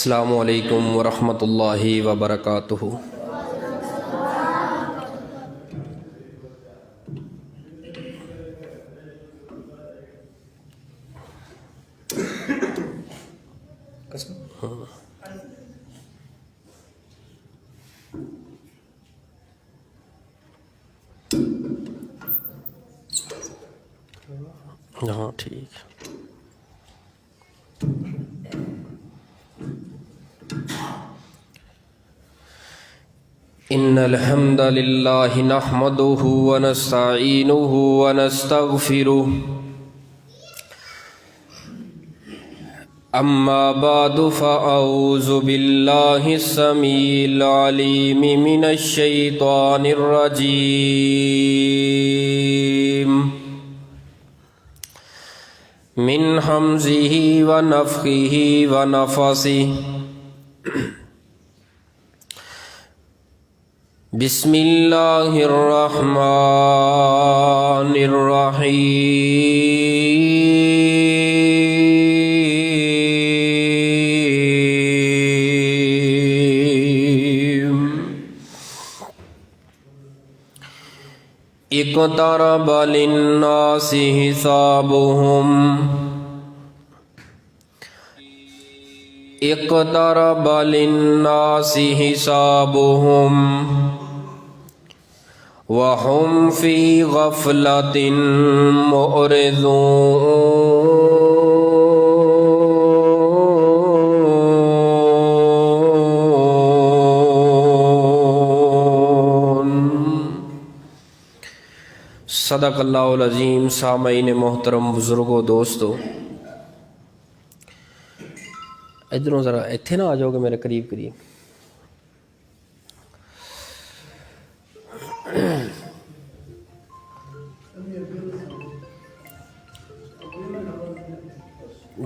अस्सलामु अलैकुम वरहमतुल्लाहि वबरकातुहू। हाँ ठीक। इन्नल हम्दलिल्लाहि नहमदुहु व नस्तईनुहु व नस्तगफिरुह। अम्मा बादु फ़अऊज़ु बिल्लाहि समीइल अलीम मिनश शैतानिर रजीम मिन हमज़िही व नफ़ख़िही व नफ़सिही। बिस्मिल्लाहिर्रहमानिर्रहीम। इक़्तरब लिन्नासि हिसाबुहुम इक़्तरब लिन्नासि हिसाबुहुम वहुम फ़ी गफ़लतिन मुअरिज़ून। सदक़ल्लाहुल अज़ीम। सामईन मोहतरम, बुज़ुर्गो, दोस्तों, इधरों ज़रा इत्थे ना आ जाओगे मेरे करीब करीब।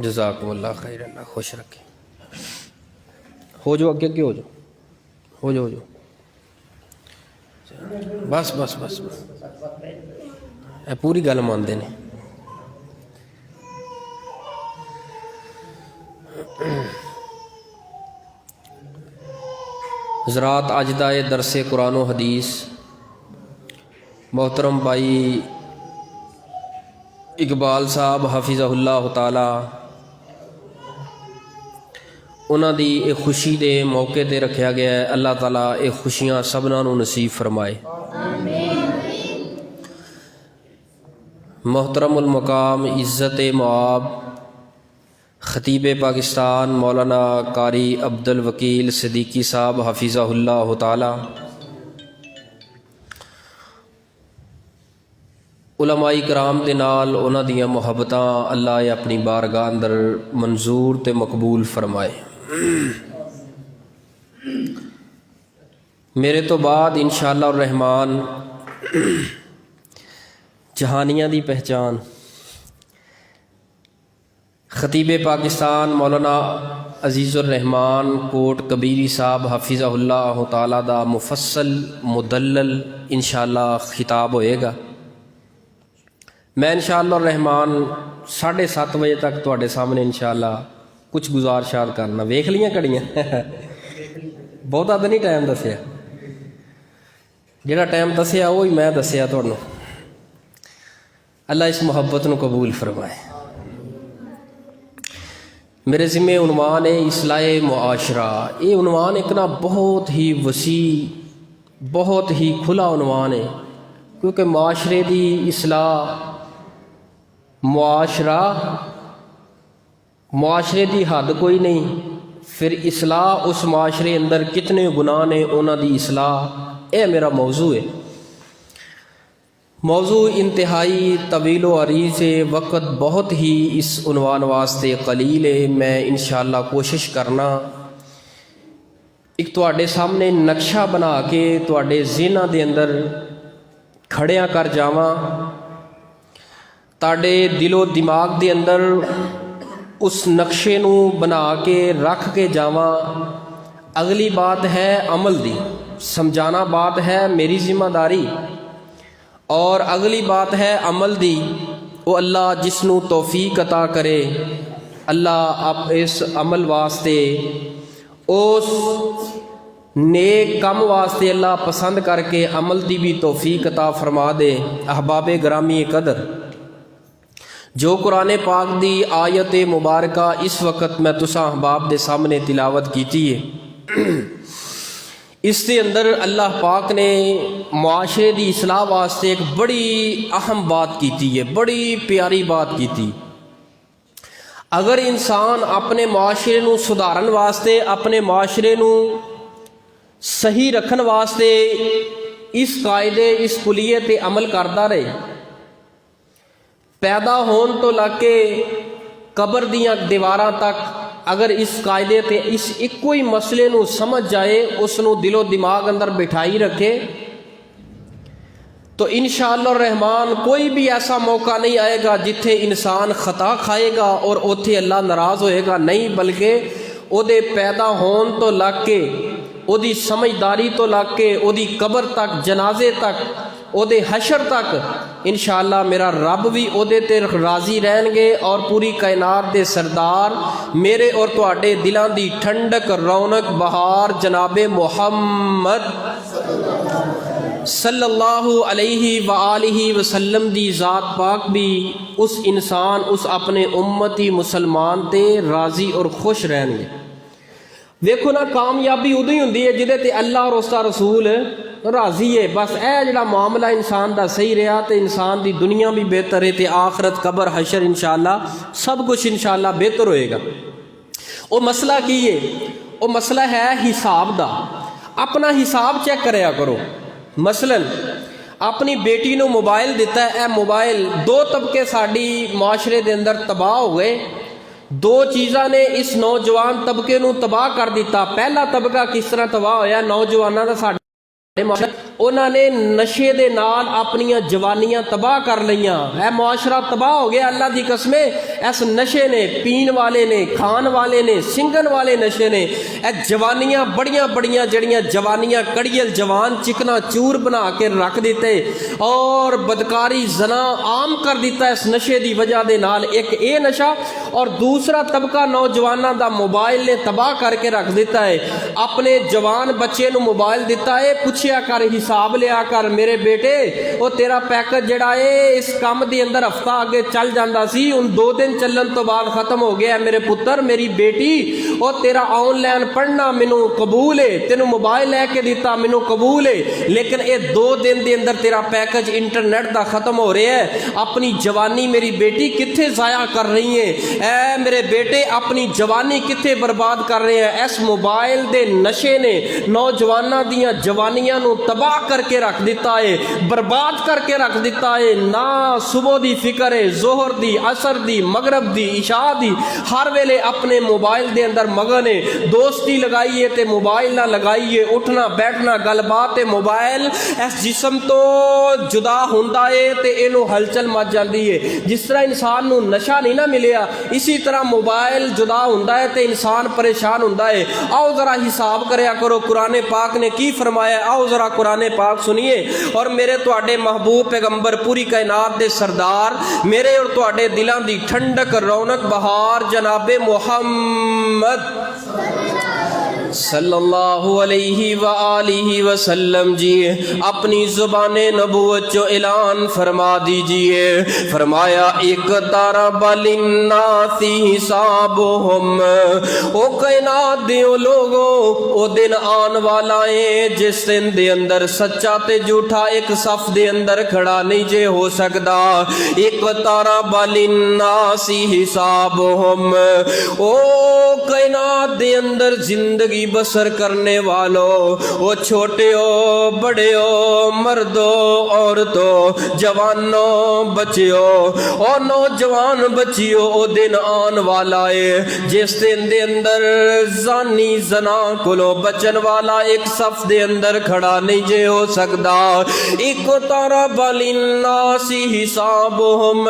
जज़ाकुमुल्लाह खैर, अल्लाह खुश रखे। हो जाओ अगे अगे, हो जाओ हो जाओ हो जाओ। बस बस बस बस, पूरी गल मानते ने। हज़रात, अज दा ये दरसे कुरान व हदीस मोहतरम भाई इकबाल साहब हफिज़हुल्लाह ताला उन्हां दी ये खुशी दे मौके ते रखा गया है। अल्लाह ताला ये खुशियाँ सबना नूं नसीब फरमाए। मोहतरमुल मकाम इज़्ज़त मुआब ख़तीब पाकिस्तान मौलाना कारी अब्दुल वकील सिद्दीकी साहब हफिज़हुल्लाह ताला, उलमाई कराम दे नाल उन्हां दियां मुहब्बतां अल्लाह अपनी बारगाह अंदर मंजूर ते मकबूल फरमाए। मेरे तो बाद इंशाअल्लाह रहमान जहानिया दी पहचान ख़तीब पाकिस्तान मौलाना अजीज़ुर रहमान कोट कबीरी साहब हफिज़हुल्लाह ताला दा मुफस्सल मुदल्लल इंशाअल्लाह खिताब होएगा। मैं इंशाअल्लाह रहमान 7:30 बजे तक तुहाडे सामने इंशाअल्लाह कुछ गुजारिशात करना। वेख लियां घड़ियां बहुता तो नहीं टाइम दसिया, जिहड़ा टाइम दसिया वही मैं दसिया तुहानूं। अल्लाह इस मुहब्बत नूं कबूल फरमाए। मेरे ज़िम्मे उनवान है इस्लाहे मुआशरा। ये उनवान एक ना बहुत ही वसी, बहुत ही खुला उनवान है, क्योंकि मुआशरे दी इस्लाह, मुआशरे दी हद कोई नहीं, फिर इस्लाह उस मुआशरे अंदर कितने गुनाह ने उन्हां दी इस्लाह, यह मेरा मौजू है। मौजू इंतहाई तवील व अरीज़ है, वक़्त बहुत ही इस उनवान वास्ते कलील है। मैं इंशाअल्लाह कोशिश करना एक तुहाडे सामने नक्शा बना के तुहाडे ज़हनां दे अंदर खड़िया कर जावां, ताडे दिलो दिमाग दे अंदर उस नक्शे नूं बना के रख के जावां। अगली बात है अमल दी, समझाना बात है मेरी जिम्मेदारी, और अगली बात है अमल दी। वो अल्लाह जिसनू तौफीक अता करे, अल्लाह आप इस अमल वास्ते उस नेक कम वास्ते अल्लाह पसंद करके अमल की भी तौफीक अता फरमा दे। अहबाब ग्रामी कदर, जो कुरान पाक दी आयत मुबारका इस वक्त मैं तुसा अहबाब दे सामने तिलावत की है, इसके अंदर अल्लाह पाक ने मुआशरे की इसलाह वास्ते एक बड़ी अहम बात की है, बड़ी प्यारी बात की थी। अगर इंसान अपने मुआशरे नूं सुधारन वास्ते, अपने मुआशरे नूं सही रखन वास्ते इस कायदे, इस कुलीये ते अमल करता रहे, पैदा होने तो लगे कबर दियां दीवारां तक अगर इस कायदे ते इस इको ही मसले नूं समझ जाए, उसनूं दिलो दिमाग अंदर बिठाई रखे, तो इंशाअल्लाह रहमान कोई भी ऐसा मौका नहीं आएगा जिथे इंसान खता खाएगा और उथे अल्लाह नाराज़ होएगा। नहीं, बल्कि उहदे पैदा होने तो लग के, उहदी समझदारी तो लग के, उहदी कबर तक, जनाजे तक, उहदे हशर तक इंशाअल्लाह मेरा रब भी उहदे ते राज़ी रहणगे और पूरी कायनात दे सरदार मेरे और तुहाडे दिलां दी ठंडक, रौनक, बहार जनाबे मुहम्मद सल्लल्लाहु अलैहि व आलिहि वसल्लम दी ज़ात पाक भी उस इंसान, उस अपने उम्मती मुसलमान ते राज़ी और खुश रहणगे। देखो ना, कामयाबी उदों ही हुंदी है जिहदे ते अल्लाह और उसका रसूल राज़ी है। बस यह जिहड़ा मामला इंसान का सही रहा तो इंसान की दुनिया भी बेहतर है, तो आखरत, कबर, हशर इंशाअल्लाह सब कुछ इंशाअल्लाह बेहतर होएगा। वो मसला की है? वो मसला है हिसाब का। अपना हिसाब चेक करया करो। मसलन अपनी बेटी नूं मोबाइल दिता है, मोबाइल दो तबके साड़ी माशरे दे अंदर तबाह हो गए। दो चीज़ां ने इस नौजवान तबके नूं तबाह कर दिता। पहला तबका किस तरह तबाह होया? नौजवानों का साडे उन्होंने नशे दे नाल अपनियां जवानियां तबाह कर लईयां। है मुआशरा तबाह हो गया अल्लाह दी कसमे। इस नशे ने, पीन वाले ने, खान वाले ने, सिंगन वाले नशे ने ए जवानियां बड़ियां बड़ियां जड़ियां जवानियां कड़ियल जवान चिकना चूर बना के रख दिते और बदकारी जना आम कर दिता इस नशे की वजह दे नाल। एक ये नशा और दूसरा तबका नौजवानों का मोबाइल ने तबाह करके रख दिता है। अपने जवान बच्चे नूं मोबाइल दिता है, पूछया कर, हिसाब लिया कर मेरे बेटे, वो तेरा पैकेज जड़ा है इस काम के अंदर हफ्ता आगे चल जाता सी, उन 2 दिन चलन तो बाद खत्म हो गया। मेरे पुत्र, मेरी बेटी, वो तेरा ऑनलाइन पढ़ना मैनू कबूल है, तेनू मोबाइल लैके दिता मैनू कबूल है, लेकिन ये 2 दिन के अंदर तेरा पैकेज इंटरनेट का खत्म हो रहा है। अपनी जवानी मेरी बेटी कित्थे जाया कर रही है? ऐ मेरे बेटे अपनी जवानी कित्थे बर्बाद कर रहे हैं? इस मोबाइल के नशे ने नौजवानों दियां जवानियां नू तबाह करके रख दिता है, बर्बाद करके रख दिता है। ना सुबह की फिक्र है, जोहर दी, असर दी, मगरब दी, इशा दी, हर वेले अपने मोबाइल के अंदर मगन है। दोस्ती लगाइए तो मोबाइल ना लगाइए, उठना बैठना गलबात है मोबाइल इस जिसम तो जुदा होंदा है तो इनू हलचल मच जाती है। जिस तरह इंसान नू नशा नहीं ना मिलिया, इसी तरह मोबाइल जुदा होंदा है तो इंसान परेशान होंदा है। आओ जरा हिसाब करया करो, कुरान पाक ने की फरमाया। आओ जरा कुरान पाक सुनिए और मेरे तुहाडे महबूब पैगंबर, पूरी कायनात दे सरदार, मेरे और तुहाडे दिलां दी ठंडक, रौनक, बहार जनाबे मुहम्मद सल्लल्लाहु अलैहि व आलिहि वसल्लम जी अपनी ज़ुबाने नबूवत जो ऐलान फरमा दीजिए। फरमाया एक तारा बलिन्नासी हिसाबुहुम, ओ कायनात दे लोगो ओ दिन आन वाला है जिस दिन दे अंदर सच्चा ते झूठा एक सफ दे अंदर खड़ा नहीं जे हो सकता। एक तारा बलिन्नासी हिसाबुहुम, ओ कायनात दे अंदर जिंदगी बसर करने वालों, वो छोटे हो बड़े हो, मर्दों औरतों, जवानों बच्चियों और नौजवान बच्चियों, वो दिन आन वाला है जिस दिन दे अंदर जानी जना कोलो बचन वाला एक सफ दे अंदर खड़ा नहीं जे हो सकता। एक तारा बलिन्नासी हिसाबुहुम,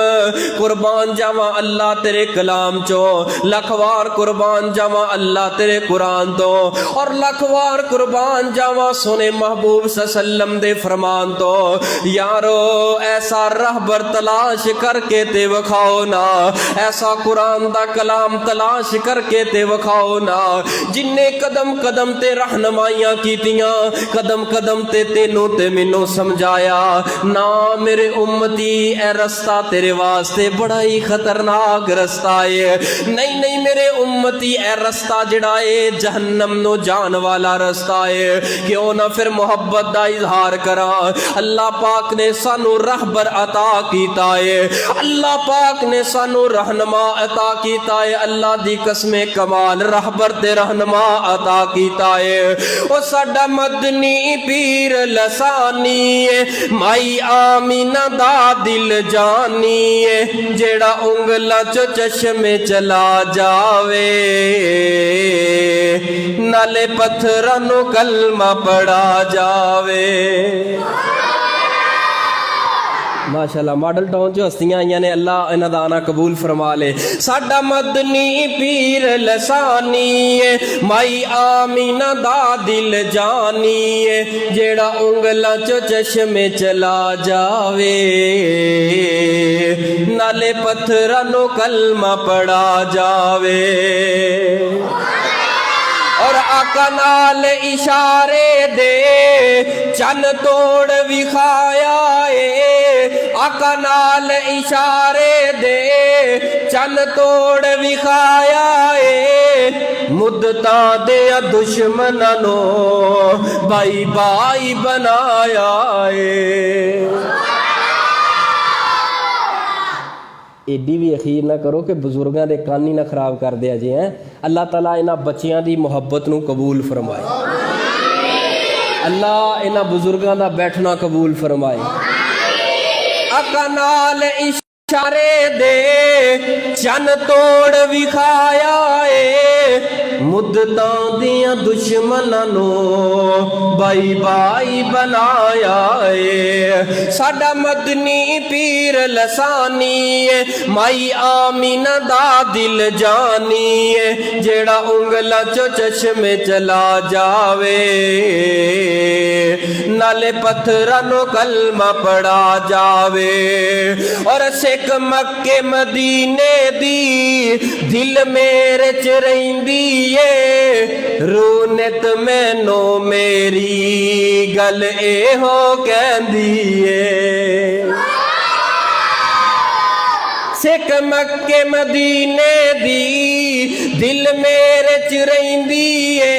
कुर्बान जावा अल्लाह तेरे कलाम चो, लखवार कुर्बान जावा अल्लाह तेरे कुरान तो। और लख वार कुर्बान जावा सोने महबूब सल्लम दे फरमान तो। यारो ऐसा रहबर तलाश करके ते वखाओ ना, ऐसा कुरान दा कलाम तलाश करके ते वखाओ ना, जिन्ने कदम कदम ते रहनुमाइयां कीतियां, कदम कदम ते तेनू ते मैनू समझाया ना मेरे उम्मती ए रस्ता तेरे वास्ते बड़ा ही खतरनाक रस्ता है। नहीं नहीं मेरे उम्मती ए रस्ता जिहड़ा है जहन्नम नो जान वाला रस्ता है। क्यों ना फिर मोहब्बत दा इजहार करा। अल्लाह पाक ने सानू रहबर अता कीता है, अल्लाह पाक ने सानू रहनुमा अता कीता है। अल्लाह दी कसमे कमाल रहबर ते रहनुमा अता कीता है। ओ साडा मदनी पीर लसानी है, माई आमीना दा दिल जानी है, जेड़ा उंगला चो चश्मे चला जावे, नाले पत्थरां नू कलमा पढ़ा जावे। माशाअल्लाह मॉडल टाउन च हस्तियां आईयां ने, अल्लाह इन्हां दा आना कबूल फरमा ले। साडा मदनी पीर लसानी है, माई आमीना दा दिल जानी है, जेड़ा उंगलां चो चश्मे चला जावे, नाले पत्थरां नू कलमा पढ़ा जावे। और आका नाल इशारे दे चन तोड़ विखाया है, आका नाल इशारे दे चन तोड़ विखाया है, मुद्दतां दे दुश्मनां नो भाई भाई बनाया है। एडी भी अखीर ना करो कि बुजुर्गों के कान ही ना खराब कर दिया जे हैं। अल्लाह ताला इन्हां बच्चियां दी मुहब्बत नू कबूल फरमाए, अल्लाह इन्हां बुजुर्गों का बैठना कबूल फरमाए। आका नाल इशारे दे चन तोड़ विखाया है, मुद्दतां दियां दुश्मनां नू भाई भाई बनाया है। साडा मदनी पीर लसानी है, माई आमीना दा दिल जानी है, जेड़ा उंगला चो चश्मे चला जावे, नाले पत्थरां नू कलमा पढ़ा जावे। और सिख मक्के मदीने दी दिल मेरे च रहिंदी है, रूनत मैनू मेरी गल एहो कहंदी है। सिख मक्के मदीने दी दिल मेरे च रहिंदी है,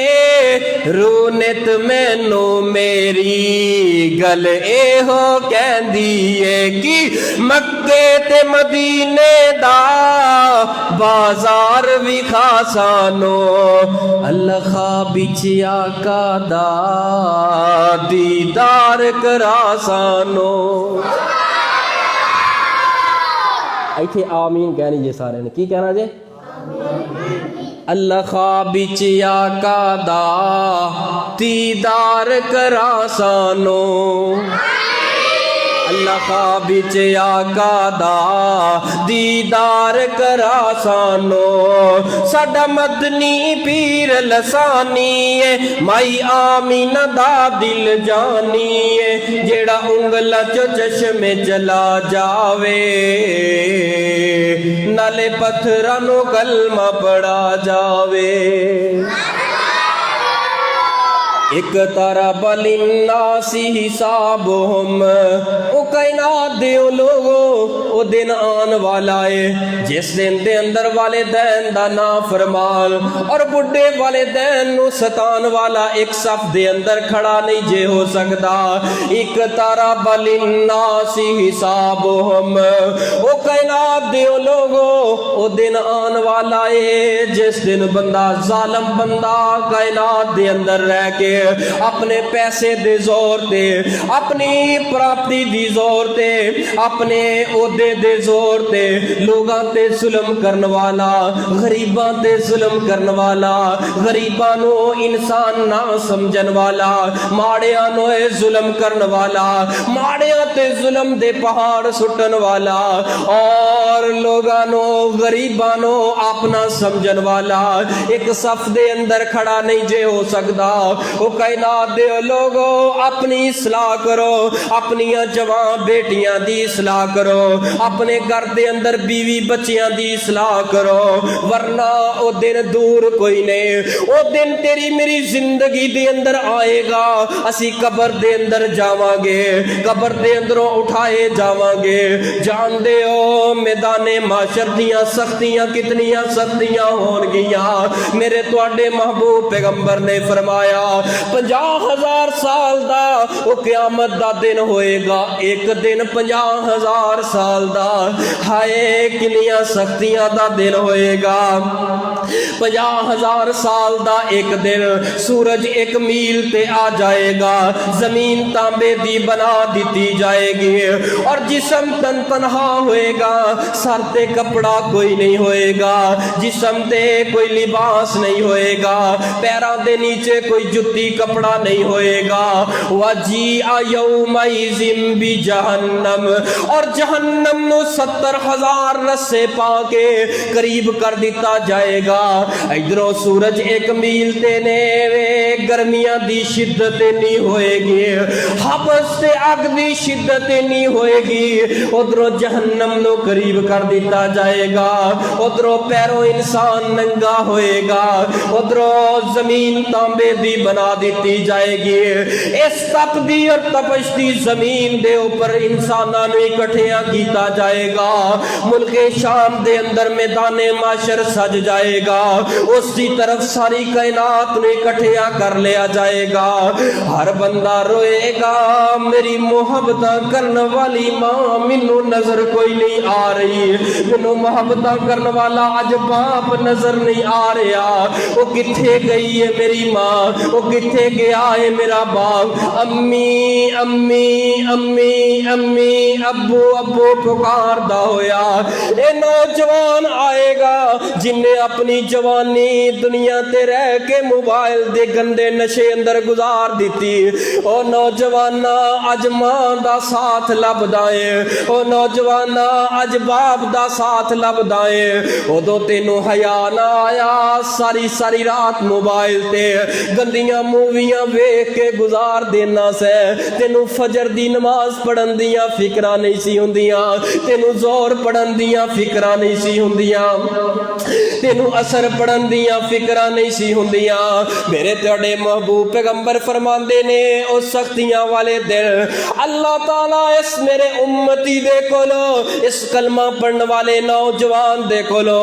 रूनत मैनू मेरी गल एहो कहंदी है कि मक्के ते मदीने दा बाजार विखा सानो, अल्लाह ख्वाब विच आका दा दीदार करा सानो। इत्थे आमीन कहनी जे सारे ने, की कहना जे? अल्लाह ख्वाब विच आका दा दीदार करा सानो, अल्लाह ख्वाब विच आका दा दीदार करा सानो। साडा मदनी पीर लसानी है, माई आमीना दा दिल जानी है, जेड़ा उंगला चो चश्मे चला जावे, नाले पत्थरां नू कलमा पढ़ा जावे। एक तारा बलिन्नासी हिसाबुहुम, ओ कायनात दे लोगो ओ दिन आन वाला है जिस दिन दे अंदर वालिदैन दा नाफरमान और बुढ़े वालिदैन नू सतान वाला एक सफ दे अंदर खड़ा नहीं जे हो सकता। एक तारा बलिन्नासी हिसाबुहुम, ओ कायनात दे लोगो ओ दिन आन वाला है जिस दिन बंदा जालिम बंदा कायनात दे अंदर रह के अपने पैसे दे जोर ते, अपनी प्राप्ति दी जोर ते, अपने ओहदे दे जोर ते लोगां ते जुल्म करन वाला, गरीबां ते जुल्म करन वाला, गरीबां नू इंसान ना समझन वाला, माड़ियां नू जुल्म करन वाला, माड़ियां ते जुल्म दे पहाड़ सुटन वाला, और लोगां नू गरीबां नू अपना समझन वाला एक सफ दे अंदर खड़ा नहीं जे हो सकता। वो कायनात दे लोगो अपनी इस्लाह करो, अपनियां जवान बेटियां दी इस्लाह करो, अपने घर दे अंदर बीवी बच्चियां दी इस्लाह करो, वरना ओ दिन दूर कोई नहीं। ओ दिन तेरी मेरी जिंदगी दे अंदर आएगा, असी कबर दे अंदर जावांगे, कबर दे अंदरों उठाए जावांगे। जानदे हो मैदाने माशर दियां सख्तियां कितनियां सख्तियां होणगियां। मेरे तुहाडे महबूब पैगंबर ने फरमाया 50,000 साल दा वो क़यामत दा दिन होएगा, एक दिन 50,000 साल दा। हाय किनियां सख्तियां दा दिन होएगा। 50,000 साल दा एक दिन सूरज एक मील ते आ जाएगा, जमीन तांबे दी बना दी जाएगी, और जिस्म तन तनहा होएगा, सर ते कपड़ा कोई नहीं होएगा, जिस्म ते कोई लिबास नहीं होएगा, पैरों दे नीचे कोई जुत्ती कपड़ा नहीं होएगा। वजी यौमइज़िम बि जहन्नम, और जहन्नम नु 70,000 रस्से पाके करीब कर दिता जाएगा। इधरों सूरज एक मील ते ने गर्मियां दी शिद्दत नहीं होएगी, हबस ते अग दी शिद्दत नहीं होएगी। उधरों जहन्नम नु करीब कर दिता जाएगा, उधरों पैरों इंसान नंगा होएगा, उधरों जमीन तांबे दी बना दी जाएगी। इस तपदी और तपश दी जमीन दे ऊपर इंसानां नू इकट्ठिया कीता जाएगा। मुल्के शाम दे अंदर मैदाने माशर सज जाएगा, उसकी तरफ सारी कायनात नू इकट्ठिया कर लिया जाएगा। हर बंदा रोएगा मेरी मोहब्बत करने वाली मां मैनू नजर कोई नहीं आ रही, मैनू मोहब्बत करने वाला अज बाप नजर नहीं आ रहा, वो किथे गई है मेरी मां, वो किथे गया है मेरा बाप। अम्मी अम्मी अम्मी अम्मी अब्बू अब्बू पुकारदा होया ए नौजवान आएगा जिन्हें अपनी जवानी दुनिया ते रह के मोबाइल दे गंदे नशे अंदर गुजार दी। ओ नौजवाना अज मां दा साथ लभदा है, ओ नौजवाना अज बाप दा साथ लभदा है। उदों तेनू हया ना आया, सारी सारी रात मोबाइल ते गंदियां मूवियां वेख के गुजार देना से। तेनू फजर दी नमाज पढ़न दियां फिक्रां नहीं सी हुंदियां, तेनू जोर पढ़न दियां फिक्रां नहीं सी हुंदियां, तेनू असर पढ़न दियां फिक्रां नहीं सी हुंदियां। मेरे तुहाडे महबूब पैगंबर फरमांदे ने ओ सख्तियां वाले दिन अल्लाह ताला इस मेरे उम्मती दे कोलो, इस कलमा पढ़ने वाले नौजवान दे कोलो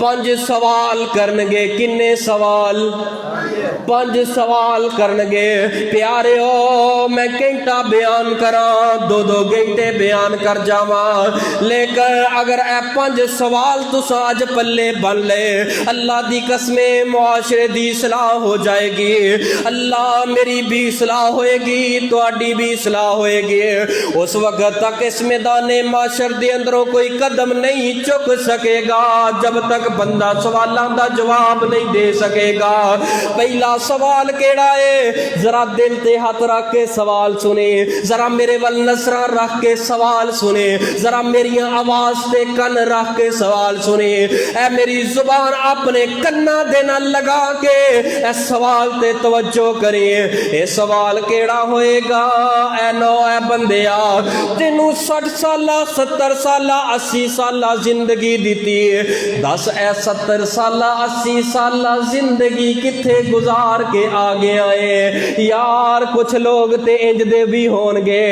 5 सवाल करनगे। किन्ने सवाल? 5 सवाल करनगे। प्यारे हो मैं घंटा बयान करा, 2-2 घंटे बयान कर जावा, लेकिन अगर ए 5 सवाल तुसा अज पल्ले बन ले, अल्लाह दी कसमे मुआशरे दी सलाह हो जाएगी, अल्लाह मेरी भी सलाह होएगी, तुहाडी भी सलाह होएगी। उस वक्त तक इस मैदाने माशर दे अंदरों कोई कदम नहीं चुक सकेगा जब तक बंदा सवालों का जवाब नहीं दे सकेगा। पहला सवाल केड़ा है? जरा दिल ते हाथ रख के सवाल सुने, जरा मेरे वल नजरां रख के सवाल सुने, जरा मेरी आवाज ते कन रख के सवाल सुने। ऐ मेरी जुबान अपने कन्ना दे नाल लगा के ऐ सवाल ते तवज्जो करे। ए सवाल केड़ा होएगा? ऐ नो ऐ बंदिया तेनू 60 साला 70 साला 80 साला जिंदगी दी, दस ऐ 70 साला 80 साला जिंदगी किथे गुजार के आ गया है यार। कुछ लोग ते इंज दे भी होणगे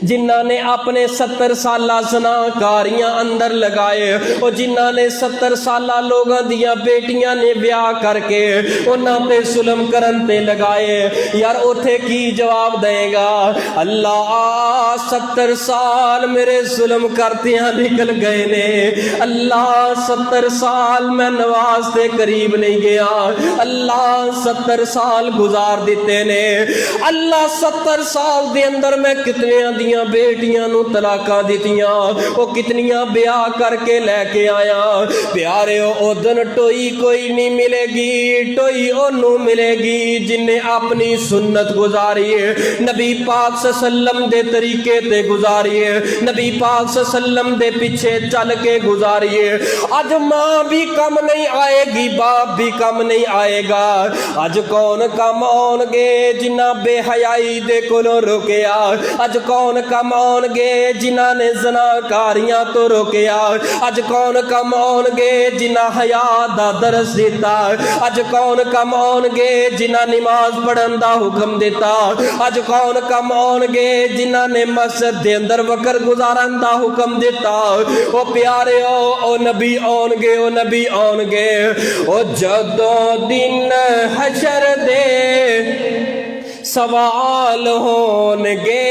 जिन्हां ने अपने 70 साला ज़नाकारियां अंदर लगाए, और जिन्हां ने 70 साला लोगों दियां बेटियां ने ब्याह करके उन्हां ते जुल्म करन ते लगाए। यार उथे की जवाब देगा? अल्लाह 70 साल मेरे जुल्म करतियां निकल गए ने, अल्लाह 70 साल मैं नवाज के करीब नहीं गया, अल्लाह 70 साल गुजार दिते ने, अल्लाह 70 साल दे अंदर मैं कितनियां दियां बेटियां नू तलाकां दितियां, वो कितनियां ब्याह करके लैके आया। प्यारे ओ दिन टोई कोई नहीं मिलेगी, टोई ओनू मिलेगी जिन्हें अपनी सुन्नत गुजारी है, नबी पाक सल्लम दे तरीके ते गुजारी है, नबी पाक सल्लम दे पीछे चल के गुजारी है। अज मां भी कम नहीं आएगी, बाप भी कम नहीं आएगा। अज कौन कम आउणगे जिन्हां बेहयाई दे कोलों रोकिया, अज कौन कम आउणगे जिन्हां ने ज़नाकारियां तो रोकिया, अज कौन कम आउणगे जिन्हां हया दा दरस दिता, अज कौन कम आउणगे जिन्हां नमाज पढ़न दा हुक्म दिता, अज कौन कम आउणगे जिन्हां ने मस्जिद दे अंदर वकर गुजारन दा हुक्म दिता। ओ प्यारे ओ नबी आउणगे, ओ नबी आउणगे, ओ जदों दिन हशर दे सवाल होणगे,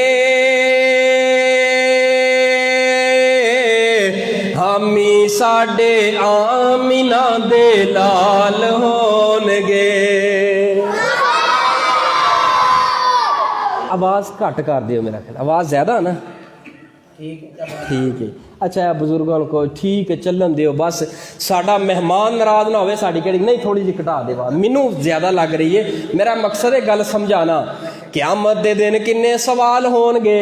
हामी साडे आमिना दे लाल होणगे। आवाज़ घट कर दियो, मेरा ख्याल आवाज़ ज़्यादा ना, ठीक है। अच्छा बुजुर्गों को ठीक है चलन दियो, बस साडा मेहमान नाराज ना होवे, साडी केड़ी नहीं थोड़ी जी घटा दे, मैनू ज़्यादा लग रही है। मेरा मकसद है गल समझाना। क़यामत दे दिन किन्ने सवाल होणगे?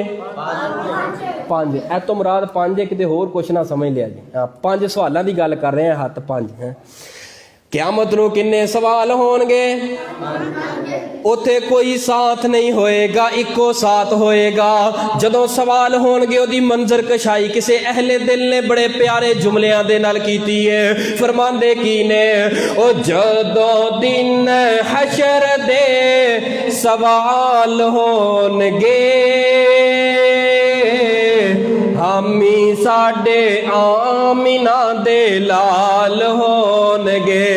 5। ऐ तो मुराद 5 है, किते होर कुछ ना समझ लिया जी। हाँ 5 सवालों की गल कर रहे हैं, हत्थ 5 हैं। क़यामत नूं किन्ने सवाल होणगे? उथे कोई साथ नहीं होएगा, इको साथ होएगा। जदों सवाल होणगे उहदी मंजर कशाई किसी अहले दिल ने बड़े प्यारे जुमलियां दे नाल कीती है। फरमांदे की ने, ओ जदों दिन हशर दे सवाल होणगे, हामी साडे आमिना दे लाल होणगे,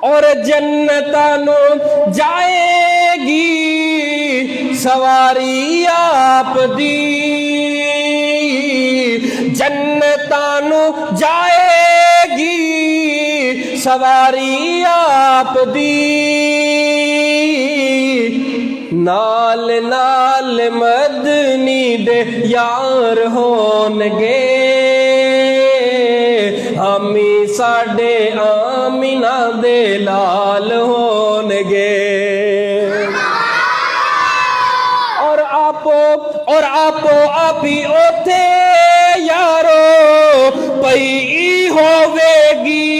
और जन्नतां नूं जाएगी सवारी आप दी, जन्नतां नूं जाएगी सवारी आप दी, नाल नाल मदनी दे यार होणगे, हामी साडे आमिना दे लाल होणगे। और आपो आपी ओथे यारो पई होवेगी,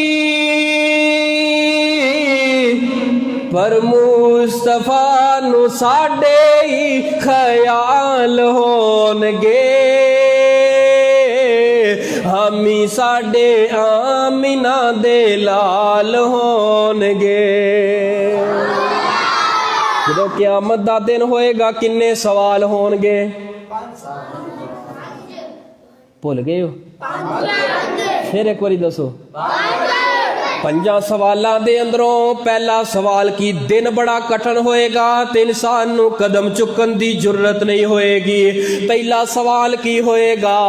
पर मुस्तफा नू साडे ही ख्याल होणगे, हामी साडे आमिना दे लाल होणगे। जदों क़यामत दा दिन होएगा किन्ने सवाल होणगे? भुल गए हो? फिर एक बारी दसो। 5 सवालों के अंदरों पहला सवाल की दिन बड़ा कठिन होएगा ते इंसान नू कदम चुकन की जरूरत नहीं होएगी। पहला सवाल की होएगा,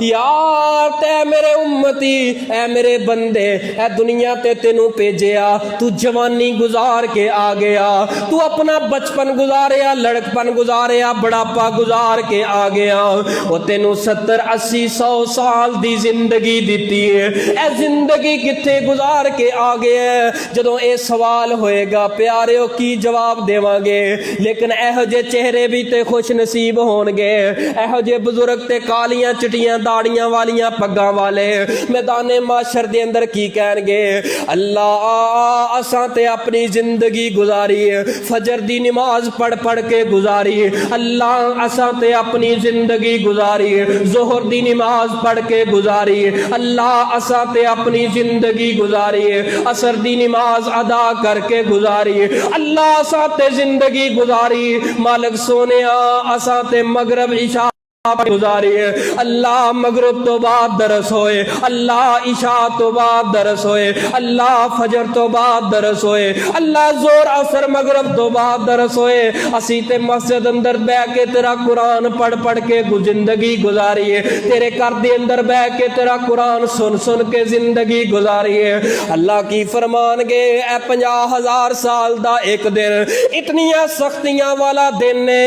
यार ते मेरे उम्मती, ऐ मेरे बंदे, ऐ दुनिया ते तेनू भेजिया, तू जवानी गुजार के आ गया, तू अपना बचपन गुजारिया, लड़कपन गुजारिया, बुढ़ापा गुजार के आ गया, वो तेनू 70, 80, 100 साल दी जिंदगी दी है, ऐ जिंदगी किथे गुजार के आ गए। जदों ये सवाल होएगा प्यारे की जवाब देवांगे। लेकिन एहो जे चेहरे भी ते खुश नसीब होणगे, एहो जे बुजुर्ग ते कालियां चिटियां दाड़ियां वालियां पग्गां वाले मैदाने माशर दे अंदर की कहणगे, अल्लाह असां ते अपनी जिंदगी गुजारी, फजर दी नमाज पढ़ पढ़ के गुजारी, अल्लाह असां ते अपनी जिंदगी गुजारी, जोहर दी नमाज पढ़ के गुजारी, अल्लाह असां ते अपनी जिंदगी गुजारी, गुजारिए, असर दी नमाज अदा करके गुजारिए। अल्लाह साते जिंदगी गुजारी, मालिक सोने असा ते मगरब इशा गुजारिए। अल्लाह मगरब तो बाद दरस होए, अल्लाह इशा तो बाद दरस होए, अल्लाह फजर तो बाद दरस होए, अल्लाह जोर असर मगरब तो बाद दरस होए। असी ते मस्जिद अंदर बह के तेरा कुरान पढ़ पढ़ के जिंदगी गुजारिए, तेरे घर दे अंदर बह के तेरा कुरान सुन सुन के जिंदगी गुजारिए। अल्लाह की फरमान गए ए 50,000 साल दा एक दिन, इतनियां सख्तियां वाला दिन ने,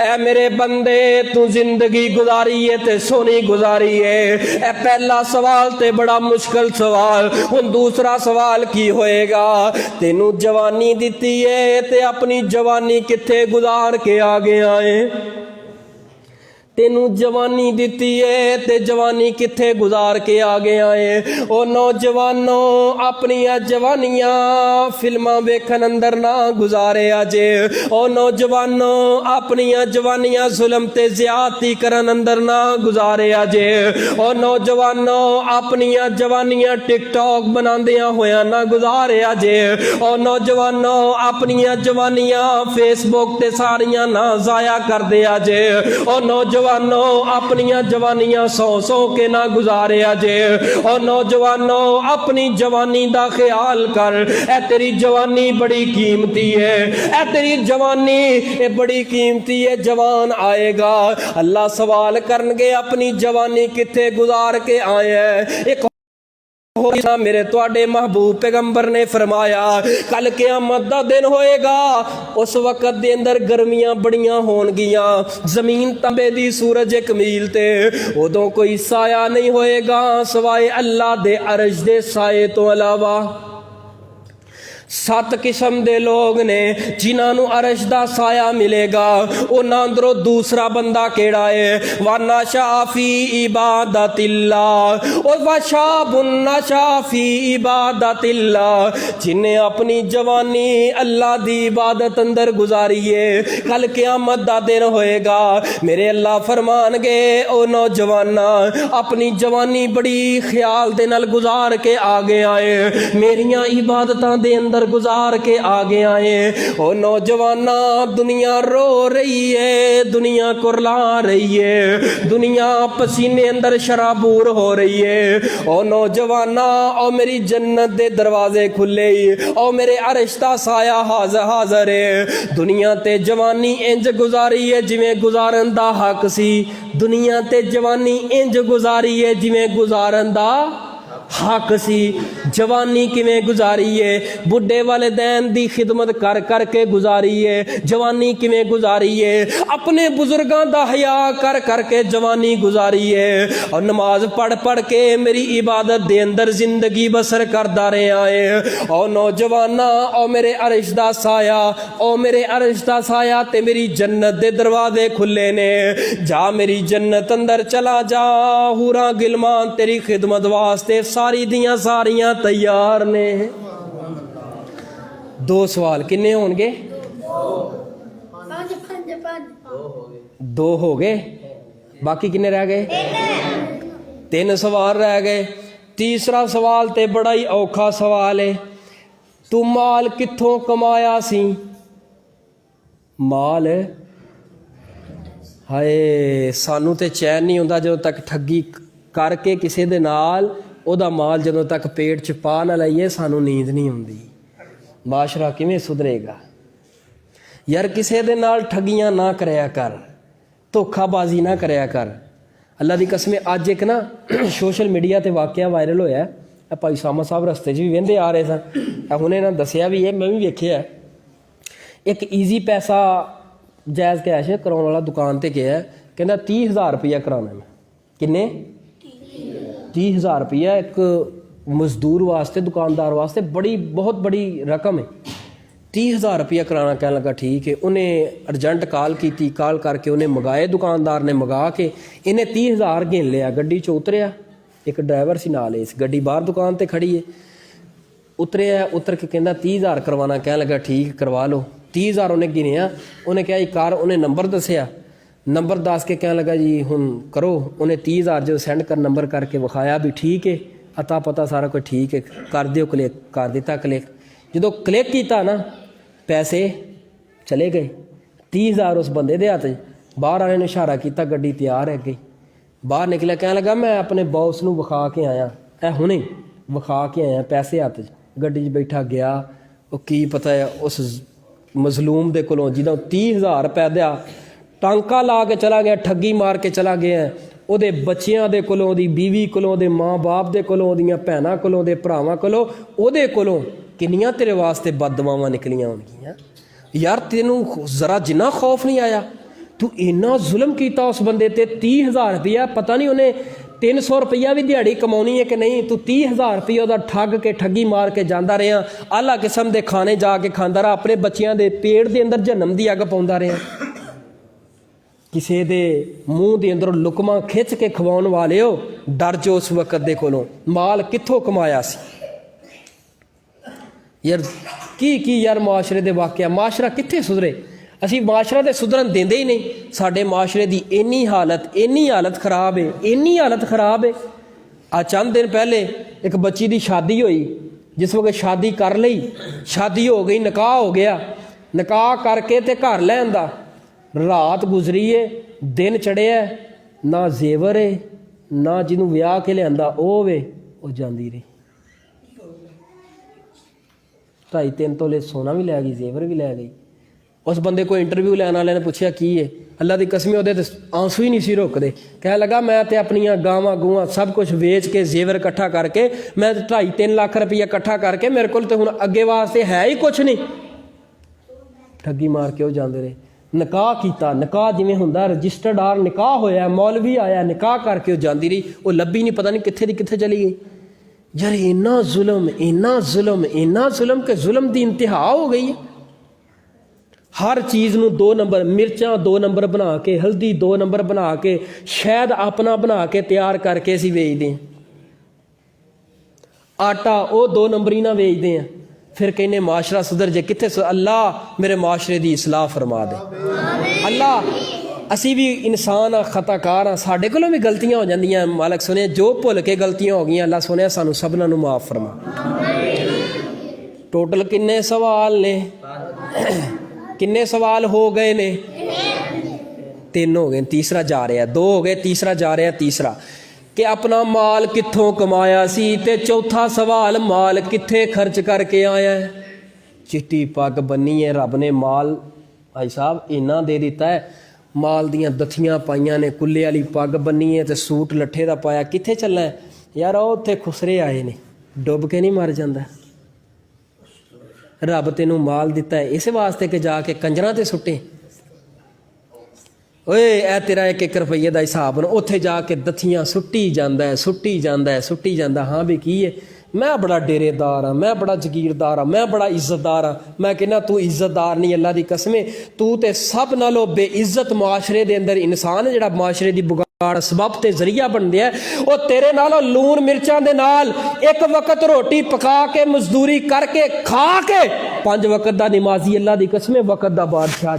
ए मेरे बंदे तू जिंदगी गुजारी है ते सोनी गुजारी है। ए पहला सवाल ते बड़ा मुश्किल सवाल, हुन दूसरा सवाल की होएगा? तेनू जवानी दिती है ते अपनी जवानी किथे गुजार के आगे आए? तेनू जवानी दिती है ते जवानी किथे गुजार के आगे आए? ओ नौजवानों अपनी जवानियां फिल्मां वेखन अंदर ना गुजारे अजे। ओ नौजवानों अपनी जवानियां जुल्म ते ज्यादती करन अंदर ना गुजारे अजे। ओ नौजवानों अपनी जवानियां टिकटॉक बनांदियां होया ना गुजारे अजे। ओ नौजवानों अपनी जवानियां फेसबुक ते सारियां ना जाया कर दे अजे। ओ नौजवानों अपनियां जवानियां सौ सौ के ना गुजारे अजे। और नौजवानों अपनी जवानी दा ख्याल कर, ए तेरी जवानी बड़ी कीमती है, ए तेरी जवानी ए बड़ी कीमती है। जवान आएगा, अल्लाह सवाल करनगे अपनी जवानी किथे गुजार के आए है। एक मेरे तुहाडे महबूब पैगंबर ने फरमाया कल क़यामत दा दिन होएगा, उस वक्त दे अंदर गर्मियां बड़ियां होणगियां, जमीन तंबे दी सूरज एक मील ते, उदों कोई साया नहीं होएगा सवाए अल्लाह दे अरश दे साए तो अलावा। 7 किस्म दे लोग ने जिन्होंने अरश दा साया मिलेगा। उन्हां अंदरों दूसरा बंदा केड़ा है? वाना शाफी इबादतिल्लाह, और वशाबुन नशाफी इबादतिल्लाह, जिन्हें अपनी जवानी अल्लाह दी इबादत अंदर गुजारी है। कल क़यामत दा दिन होएगा, मेरे अल्लाह फरमान गए ओ नौजवाना अपनी जवानी बड़ी ख्याल दे नाल गुजार के आगे आए, मेरियां इबादतां दे अंदर गुजार के आगे आए। ओ नौजवाना दुनिया रो रही है, दुनिया कुरला रही है, दुनिया पसीने अंदर शराबूर हो रही है। ओ नौजवाना ओ मेरी जन्नत दे दरवाजे खुले, ओ मेरे अरश दा साया हाज़र है। दुनिया ते जवानी इंज गुजारी है जिवें गुजारन दा हक सी, दुनिया ते जवानी इंज गुजारी है जिवें गुजारन दा हक सी। जवानी किवें गुजारी है? बुढ़े वालिदैन दी खिदमत कर कर के गुजारी है। जवानी किवें गुजारी है? अपने बुजुर्गां दा हया कर कर के जवानी गुजारी है। और नमाज पढ़ पढ़ के मेरी इबादत दे अंदर जिंदगी बसर करदा रहा है। और नौजवाना ओ मेरे अरश दा साया, ओ मेरे अरश दा साया ते मेरी जन्नत दे दरवाजे खुले ने, जा मेरी जन्नत अंदर चला जा, हूरां गिलमान तेरी खिदमत वास्ते सारी दियां सारियां तैयार ने। 2 सवाल किन्ने होंगे? 2 हो गए, बाकी किन्ने रह गए? 3 सवाल रह गए। तीसरा सवाल ते बड़ा ही औखा सवाल है, तू माल कित्थों कमाया सी? माल हाय सानू ते चैन नहीं हुंदा जदों तक ठगी करके किसी दे नाल ओदा माल जदों तक पेट च पा ना लईए सानू नींद नहीं आउंदी। माशरा किवें सुधरेगा यार? किसी दे नाल ठगियां ना करया कर, धोखाबाजी ना करया कर। अल्लाह दी कसम अज एक ना सोशल मीडिया ते वाकया वायरल होया, भाई सामा साहब रस्ते च भी वेंदे आ रहे सन, हुणे ना दसिया भी है, मैं भी वेखिया। एक ईजी पैसा जायज़ कैश कराने वाला दुकान ते गया, कहंदा 30,000 रुपया कराना। मैं किन्ने? 30,000 रुपया एक मजदूर वास्ते, दुकानदार वास्ते बड़ी बहुत बड़ी रकम है। 30,000 रुपया कराना, कहने लगा ठीक है। उन्हें अर्जेंट कॉल की, कॉल करके उन्हें मंगाए, दुकानदार ने मंगा के इन्हें 30,000 गिन लिया। गड्डी चो उतरिया, एक ड्राइवर सी नाल, इस गड्डी बाहर दुकान ते खड़ी है। उतरिया, उतर के कहना 30,000 करवाना, कहने लगा ठीक करवा लो। 30,000 उन्हें गिनिया, उन्हें कहा कार, उन्हें नंबर दसिया, नंबर दस के कहने लगा जी हुण करो। उन्हें 30,000 जो सेंड कर नंबर करके विखाया भी ठीक है, अता पता सारा कुछ ठीक है, कर दिओ क्लिक, कर दिता क्लिक। जो क्लिक किया ना पैसे चले गए, 30,000 उस बंदे दे हत्थ। बाहर वाले ने इशारा किया, गड्डी तैयार है गई। बाहर निकलिया, कहने लगा मैं अपने बॉस नूं विखा के आया, ए हुणे विखा के आया, पैसे हत्थ च। गड्डी च बैठा गया, वो की पता है उस मजलूम दे कोलों जिदा 30,000 रुपया दिया, टांका ला के चला गया, ठगी मार के चला गया। ਉਹਦੇ ਬੱਚਿਆਂ ਦੇ ਕੋਲੋਂ, ਉਹਦੀ बीवी ਕੋਲੋਂ, ਉਹਦੇ ਮਾਂ ਬਾਪ ਦੇ ਕੋਲੋਂ, ਉਹਦੀਆਂ ਭੈਣਾਂ ਕੋਲੋਂ, ਉਹਦੇ ਭਰਾਵਾਂ ਕੋਲੋਂ, ਉਹਦੇ ਕੋਲੋਂ ਕਿੰਨੀਆਂ ਤੇਰੇ ਵਾਸਤੇ ਬਦਦੁਆਵਾਂ ਨਿਕਲੀਆਂ ਹੋਣਗੀਆਂ। ਯਾਰ ਤੈਨੂੰ ਜ਼ਰਾ ਜਿੰਨਾ ਖੌਫ ਨਹੀਂ ਆਇਆ, ਤੂੰ ਇੰਨਾ ਜ਼ੁਲਮ ਕੀਤਾ ਉਸ ਬੰਦੇ ਤੇ। 30,000 ਰੁਪਇਆ, ਪਤਾ ਨਹੀਂ ਉਹਨੇ 300 ਰੁਪਇਆ ਵੀ ਦਿਹਾੜੀ ਕਮਾਉਣੀ ਹੈ ਕਿ ਨਹੀਂ, ਤੂੰ 30,000 ਰੁਪਇਆ ਉਹਦਾ ਠੱਗ ਕੇ ਠੱਗੀ ਮਾਰ ਕੇ ਜਾਂਦਾ ਰਿਹਾ। ਆਲਾ ਕਿਸਮ ਦੇ ਖਾਣੇ ਜਾ ਕੇ ਖਾਂਦਾ ਰਿਹਾ, ਆਪਣੇ ਬੱਚਿਆਂ ਦੇ ਪੇਟ ਦੇ ਅੰਦਰ ਜਨਮ ਦੀ ਅੱਗ ਪਾਉਂਦਾ ਰਿਹਾ। ਕਿਸੇ ਦੇ ਮੂੰਹ ਦੇ ਅੰਦਰੋਂ ਲੁਕਮਾ ਖਿੱਚ ਕੇ ਖਵਾਉਣ ਵਾਲਿਓ ਡਰ ਜੋ ਉਸ ਵਕਤ ਦੇ ਕੋਲੋਂ। ਮਾਲ ਕਿੱਥੋਂ ਕਮਾਇਆ ਸੀ ਯਾਰ, ਕੀ ਯਾਰ ਮਾਸ਼ਰੇ ਦੇ ਵਾਕਿਆ। ਮਾਸ਼ਰਾ ਕਿੱਥੇ ਸੁਧਰੇ? ਅਸੀਂ ਮਾਸ਼ਰਾ ਦੇ ਸੁਧਰਨ ਦਿੰਦੇ ਹੀ ਨਹੀਂ। ਸਾਡੇ ਮਾਸ਼ਰੇ ਦੀ ਇੰਨੀ ਹਾਲਤ ਖਰਾਬ ਹੈ, ਇੰਨੀ ਹਾਲਤ ਖਰਾਬ ਹੈ। ਆ ਚੰਦ ਦਿਨ ਪਹਿਲੇ ਇੱਕ ਬੱਚੀ ਦੀ ਸ਼ਾਦੀ ਹੋਈ, ਜਿਸ ਵਕਤ ਸ਼ਾਦੀ ਕਰ ਲਈ, ਸ਼ਾਦੀ ਹੋ ਗਈ, ਨਿਕਾਹ ਹੋ ਗਿਆ। ਨਿਕਾਹ ਕਰਕੇ ਤੇ ਘਰ ਲੈ ਆਂਦਾ, ਰਾਤ ਗੁਜ਼ਰੀ ਏ, ਦਿਨ ਚੜਿਆ, ਨਾ ਜ਼ੇਵਰ ਏ, ਨਾ ਜਿਹਨੂੰ ਵਿਆਹ ਕੇ ਲਿਆਂਦਾ ਉਹ ਵੇ, ਉਹ ਜਾਂਦੀ ਰਹੀ। 2.5-3 ਤੋਲੇ ਸੋਨਾ ਵੀ ਲੈ ਗਈ, ਜ਼ੇਵਰ ਵੀ ਲੈ ਗਈ। ਉਸ ਬੰਦੇ ਕੋਲ ਇੰਟਰਵਿਊ ਲੈਣ ਵਾਲਿਆਂ ਨੇ ਪੁੱਛਿਆ ਕੀ ਹੈ, ਅੱਲਾ ਦੀ ਕਸਮ ਉਹਦੇ ਤੇ ਆਂਸੂ ਹੀ ਨਹੀਂ ਸੀ ਰੁਕਦੇ। ਕਹਿਣ ਲੱਗਾ ਮੈਂ ਤੇ ਆਪਣੀਆਂ ਗਾਵਾਂ ਗੂਆਂ ਸਭ ਕੁਛ ਵੇਚ ਕੇ, ਜ਼ੇਵਰ ਇਕੱਠਾ ਕਰਕੇ, ਮੈਂ 2.5-3 ਲੱਖ ਰੁਪਈਆ ਇਕੱਠਾ ਕਰਕੇ, ਮੇਰੇ ਕੋਲ ਤੇ ਹੁਣ ਅੱਗੇ ਵਾਸਤੇ ਹੈ ਹੀ ਕੁਛ ਨਹੀਂ। ਠੱਗੀ ਮਾਰ ਕੇ ਉਹ ਜਾਂਦੇ ਰਹੇ। ਨਿਕਾਹ ਕੀਤਾ, ਨਿਕਾਹ ਜਿਵੇਂ ਹੁੰਦਾ ਰਜਿਸਟਰਡ ਆਰ ਨਿਕਾਹ ਹੋਇਆ, ਮੌਲਵੀ ਆਇਆ, ਨਿਕਾਹ ਕਰਕੇ ਉਹ ਜਾਂਦੀ ਰਹੀ। ਉਹ ਲੱਭੀ ਨਹੀਂ, ਪਤਾ ਨਹੀਂ ਕਿੱਥੇ ਦੀ ਕਿੱਥੇ ਚਲੀ ਗਈ। ਯਾਰ ਇੰਨਾ ਜ਼ੁਲਮ, ਇੰਨਾ ਜ਼ੁਲਮ, ਇੰਨਾ ਜ਼ੁਲਮ ਕਿ ਜ਼ੁਲਮ ਦੀ ਇੰਤਹਾ ਹੋ ਗਈ ਹੈ। ਹਰ ਚੀਜ਼ ਨੂੰ 2 ਨੰਬਰ, ਮਿਰਚਾਂ 2 ਨੰਬਰ ਬਣਾ ਕੇ, ਹਲਦੀ 2 ਨੰਬਰ ਬਣਾ ਕੇ, ਸ਼ਹਿਦ ਆਪਣਾ ਬਣਾ ਕੇ ਤਿਆਰ ਕਰਕੇ ਅਸੀਂ ਵੇਚਦੇ ਹਾਂ। ਆਟਾ ਉਹ 2 ਨੰਬਰੀ ਨਾਲ ਵੇਚਦੇ ਹਾਂ। फिर कहने माशरा सुधर जे, कितने अल्लाह मेरे माशरे की इसलाह फरमा दे। अल्लाह असी भी इंसान हाँ, खताकार हाँ, साढ़े कोलों भी गलतियां हो जांदियां। मालक सुने जो भुल के गलतियां हो गई, अल्लाह सुने सानू सबना नू माफ़ फरमा। टोटल किन्ने सवाल ने, किन्ने सवाल हो गए ने? 3 हो गए, तीसरा जा रहा। 2 हो गए, तीसरा जा रहा। तीसरा कि अपना माल कित्थों कमाया सी, ते चौथा सवाल माल कित्थे खर्च करके आया है। चिट्टी पग बन्नी है, रब ने माल भाई साहब इन्ना दे दिता है, माल दियां दथियां पाइयां ने, कुल्ले वाली पग बन्नी है ते सूट लट्ठे दा पाया। कित्थे चलना है यार? ਉਹ ਉੱਥੇ ਖੁਸਰੇ ਆਏ ਨੇ, ਡੁੱਬ ਕੇ ਨਹੀਂ ਮਰ ਜਾਂਦਾ। ਰੱਬ ਤੈਨੂੰ ਮਾਲ ਦਿੱਤਾ ਹੈ ਇਸ ਵਾਸਤੇ ਕਿ ਜਾ ਕੇ ਕੰਜਰਾਂ ਤੇ ਸੁੱਟੇ। ਓਏ ਇਹ ਤੇਰਾ 1-1 ਰੁਪਈਏ ਦਾ ਹਿਸਾਬ ਨਾ, ਉੱਥੇ ਜਾ ਕੇ ਦਥੀਆਂ ਸੁੱਟੀ ਜਾਂਦਾ ਹੈ, ਸੁੱਟੀ ਜਾਂਦਾ ਹੈ, ਸੁੱਟੀ ਜਾਂਦਾ। ਹਾਂ ਵੀ ਕੀ ਹੈ, ਮੈਂ ਬੜਾ ਡੇਰੇਦਾਰ ਹਾਂ, ਮੈਂ ਬੜਾ ਜਗੀਰਦਾਰ ਹਾਂ, ਮੈਂ ਬੜਾ ਇੱਜ਼ਤਦਾਰ ਹਾਂ। ਮੈਂ ਕਹਿੰਦਾ ਤੂੰ ਇੱਜ਼ਤਦਾਰ ਨਹੀਂ, ਅੱਲਾ ਦੀ ਕਸਮੇ ਤੂੰ ਤੇ ਸਭ ਨਾਲੋਂ ਬੇਇੱਜ਼ਤ ਮਾਸ਼ਰੇ ਦੇ ਅੰਦਰ ਇਨਸਾਨ ਜਿਹੜਾ ਮਾਸ਼ਰੇ ਦੀ ਬੁਗਾੜ ਸਬਬ ਤੇ ਜ਼ਰੀਆ ਬਣਦਿਆ, ਉਹ ਤੇਰੇ ਨਾਲੋਂ ਲੂਣ ਮਿਰਚਾਂ ਦੇ ਨਾਲ ਇੱਕ ਵਕਤ ਰੋਟੀ ਪਕਾ ਕੇ ਮਜ਼ਦੂਰੀ ਕਰਕੇ ਖਾ ਕੇ 5 ਵਕਤ ਦਾ ਨਮਾਜ਼ੀ, ਅੱਲਾ ਦੀ ਕਸਮੇ ਵਕਤ ਦਾ ਬਾਦਸ਼ਾਹ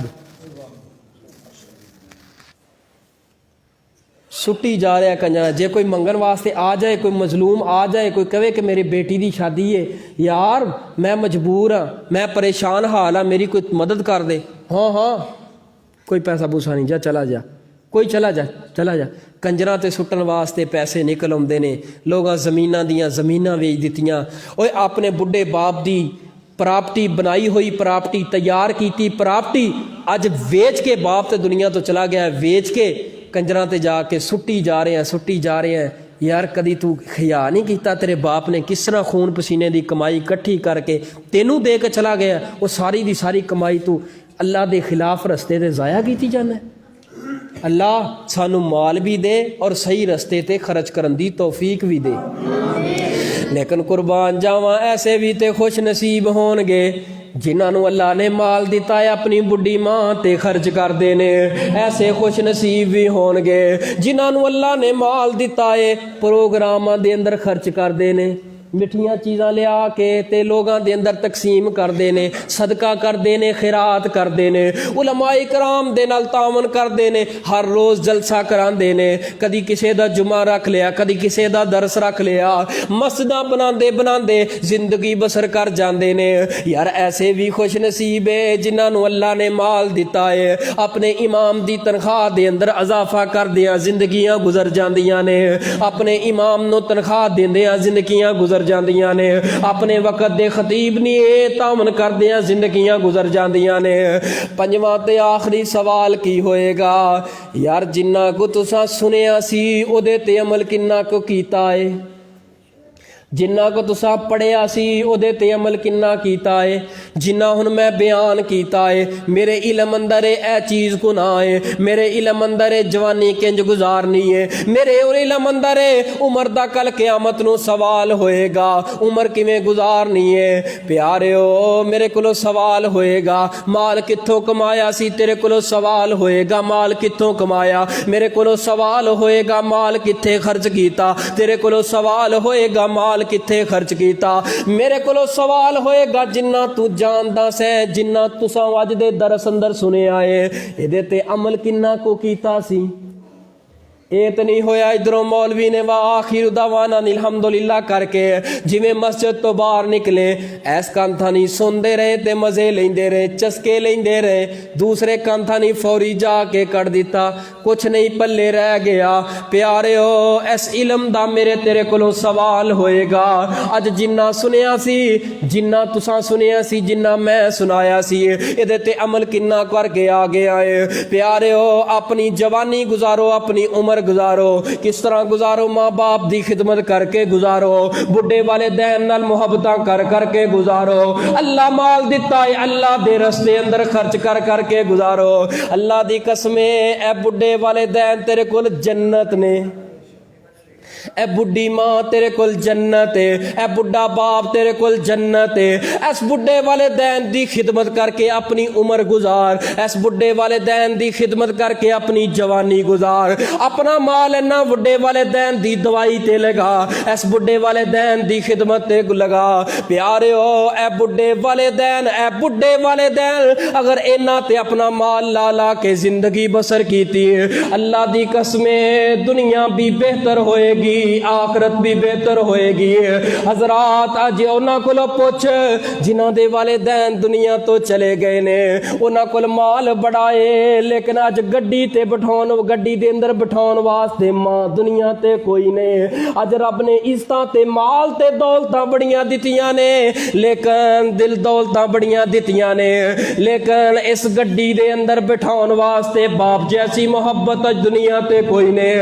सुट्टी जा रहा कंजरा। जे कोई मंगन वास्ते आ जाए, कोई मजलूम आ जाए, कोई कहे कि मेरी बेटी की शादी है, यार मैं मजबूर हाँ, मैं परेशान हाल हाँ, मेरी कोई मदद कर दे। हाँ हाँ कोई पैसा पूसा नहीं, जा चला जा, कोई चला जा। कंजरा ते सुट्टन वास्ते पैसे निकल आउंदे ने। लोगां ज़मीनां दियां ज़मीनां वेच दित्तियां। ओए अपने बुढ़े बाप दी प्रापर्टी बनाई हुई, प्रापर्टी तैयार की प्रापर्टी अज वेच के बाप ते दुनिया तो चला गया, वेच के कंजरां ते जाके सुट्टी जा रहे हैं। यार कदी तू खिया नहीं किया तेरे बाप ने किस तरह खून पसीने की कमाई इकट्ठी करके तेनू दे के चला गया? वो सारी दी सारी कमाई तू अल्लाह के खिलाफ रस्ते ते ज़ाया की जाना है। अल्लाह सानू माल भी दे और सही रस्ते ते खर्च करन दी तौफीक भी दे। लेकिन कुर्बान जावां ऐसे भी ते खुश नसीब होणगे जिन्होंने अल्लाह ने माल दिता है अपनी बुढ़ी मां ते खर्च करते हैं। ऐसे खुश नसीब भी होणगे जिन्होंने अल्लाह ने माल दिता है प्रोग्रामां दे अंदर खर्च करते हैं। मिठियां चीज़ां लिया के ते लोगों के अंदर तकसीम करते ने, सदका करते ने, खैरात करते ने, उलमाए कराम दे नाल तावन करते ने, हर रोज़ जलसा कराते ने, कदी किसी का जुमा रख लिया, कदी किसी का दरस रख लिया, मस्जिदां बनाते बनाते जिंदगी बसर कर जाते ने। यार ऐसे भी खुश नसीब है जिन्होंने अल्लाह ने माल दिता है, अपने इमाम की तनख्वाह के अंदर इजाफा कर दिया जिंदगियां गुजर जांदियां ने, अपने इमाम नूं तनख्वाह देंदियां जिंदगियां गुजर जांदियां ने, अपने वक्त दे खतीब नी तामन करदियां जिंदगियां गुजर जांदियां ने। पंजवां ते आखिरी सवाल की होएगा, यार जिन्ना को तुसां सुनिया सी ओदे ते अमल किन्ना को कीता है, जिन्ना को तुसा पढ़िया सी ओदे ते अमल किन्ना कीता है, जिन्ना हुन मैं बयान कीता है, मेरे इलम अंदर ए चीज़ को ना है, मेरे इलम अंदर जवानी किंज गुजारनी है, मेरे इलम अंदर उम्र दा कल क़यामत नूं सवाल होएगा, उम्र किवें गुजारनी है। प्यारिओ मेरे कोलों सवाल होएगा, माल कित्थों कमाया सी, तेरे कोलों सवाल होएगा, माल कित्थों कमाया, मेरे कोलों सवाल होएगा, माल कित्थे खर्च कीता, तेरे कोलों सवाल होएगा, माल कित्थे खर्च कीता, मेरे कोलों सवाल होएगा, जिन्ना तू जानदा सै, जिन्ना तुसां अज दे दरस अंदर सुनिया है, इहदे ते अमल किन्ना को कीता सी। ये तो नहीं होया इधरों मौलवी ने वाह आखिर दावाना अल्हम्दुलिल्लाह करके जिवें मस्जिद तो बाहर निकले ऐस कंथा नहीं सुनते रहे ते मजे लेंदे रहे, चस्के लेंदे रहे, दूसरे कंथा नहीं फौरी जाके कर दिता, कुछ नहीं पल्ले रह गया। प्यारिओ इस इलम दा मेरे तेरे कोलों सवाल होएगा, अज जिन्ना सुनिया सी, जिन्ना तुसां सुनिया सी, जिन्ना मैं सुनाया सी, इहदे ते अमल किन्ना करके आ गया है। प्यारिओ अपनी जवानी गुजारो, अपनी उम्र गुजारो, किस तरह गुजारो, माँ बाप की खिदमत करके गुजारो, बुढ़े वाले दैन नाल मुहब्बतां कर करके गुजारो, अल्लाह माल दिता है अल्लाह दे रस्ते अंदर खर्च कर करके गुजारो। अल्लाह दी कसमे ए बुढ़े वाले दैन तेरे कोल जन्नत ने, ए बुढ़ी मां तेरे कोल जन्नत है, ए बुढ़ा बाप तेरे कोल जन्नत है। इस बुढ़े वाले दैन दी खिदमत करके अपनी उम्र गुजार, इस बुढ़े वाले दैन दी खिदमत करके अपनी जवानी गुजार, अपना माल इन्ना बुढ़े वाले दैन दी दवाई ते लगा, इस बुढ़े वाले दैन दी खिदमत ते लगा। प्यारिओ ए बुढ़े वाले दैन, ए बुढ़े वाले दैन अगर इन्ना ते अपना माल ला ला के जिंदगी बसर कीती है, अल्लाह दी कसमे दुनिया भी बेहतर होएगी, आखरत भी बेहतर होएगी। हजरात अज उन्हां कोलों पुछ जिन्हां दे वाले दैन दुनिया तो चले गए ने, उन्हां कोल माल बड़ा है लेकिन अज गड्डी ते बिठाउण, गड्डी दे अंदर बिठाउण वास्ते मां दुनिया ते कोई नहीं। अज रब ने इज्जतां ते माल ते दौलतां बड़ियां दित्तियां ने, लेकिन दिल दौलतां बड़ियां दित्तियां ने, लेकिन इस गड्डी दे अंदर बिठाउण वास्ते बाप जैसी मोहब्बत अज दुनिया ते कोई नहीं।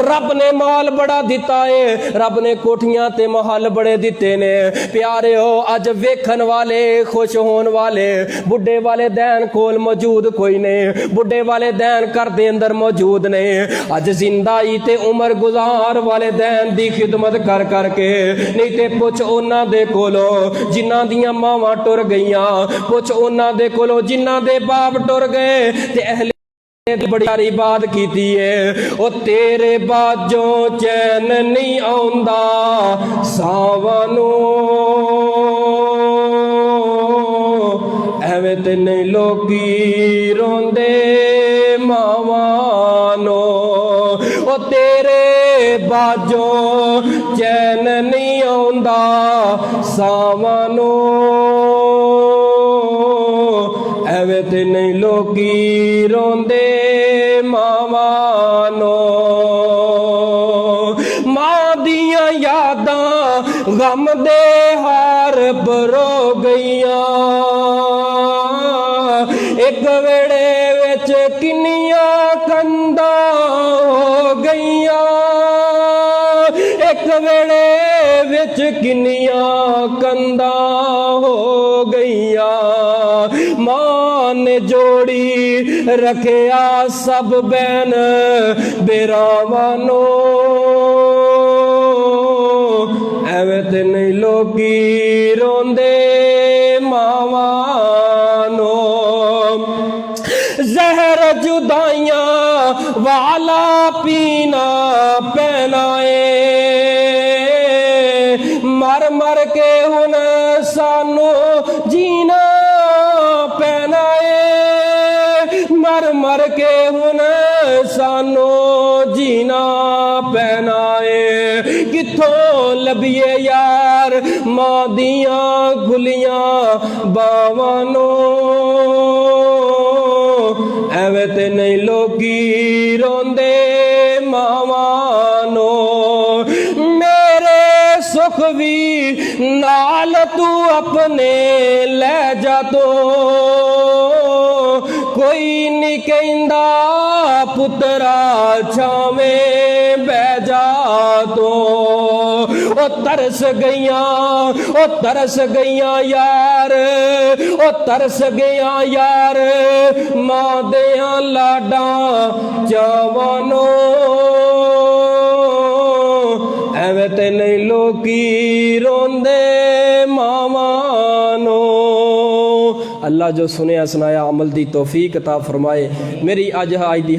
रब ने माल बड़ा दिता है, रब ने कोठियां ते महल बड़े दिते ने। प्यारिओ अज वेखन वाले खुश होन वाले बुढ़े वाले दैन कोल मौजूद कोई नहीं, बुढ़े वाले दैन घर दे अंदर मौजूद नहीं। अज जिंदाई ते उम्र गुजार वाले दैन दी खिदमत कर करके, नहीं ते पुछ उन्हां दे कोलों जिन्हां दियां मावां टुर गईयां, पुछ उन्हां दे कोलों जिन्हां दे बाप टुर गए ते अहले बड़ी सारी बात कीती है। ओ तेरे बाजों चैन नहीं आउंदा सावनों, एवें ते नहीं लोकी रोंदे मावानो। ओ तेरे बाजों चैन नहीं आउंदा सावनों, एवें ते नहीं लोकी रोंदे मावानो। मां दियां यादां गम दे हार बरो गईयां, एक वेड़े विच किन्नियां कंधां हो गईयां, एक वेड़े विच किन्नियां कंधां हो गईयां। मां ने जोड़ी रखिया सब बैन बेरावानो, एवें ते नहीं लोकी रोंदे मावानो। जहर जुदाइयां वाला पीना पैना है, मर मर मर के हुन सानो जीना पैना है। किथों लभिए यार मां दियां खुलियां बावानो, एवें ते नहीं लोकी रोंदे मावानो। मेरे सुख भी नाल तू अपने ले जा तो, कोई नहीं कहंदा पुत्रा छावें बह जा तो। ओ तरस गईयां यार, ओ तरस गईयां यार मां देयां लाडा चावानो, एवें ते नहीं लोकी रोंदे मावानो। अल्लाह जो सुने सुनाया अमल दी तौफीक अता फरमाए। मेरी अज दी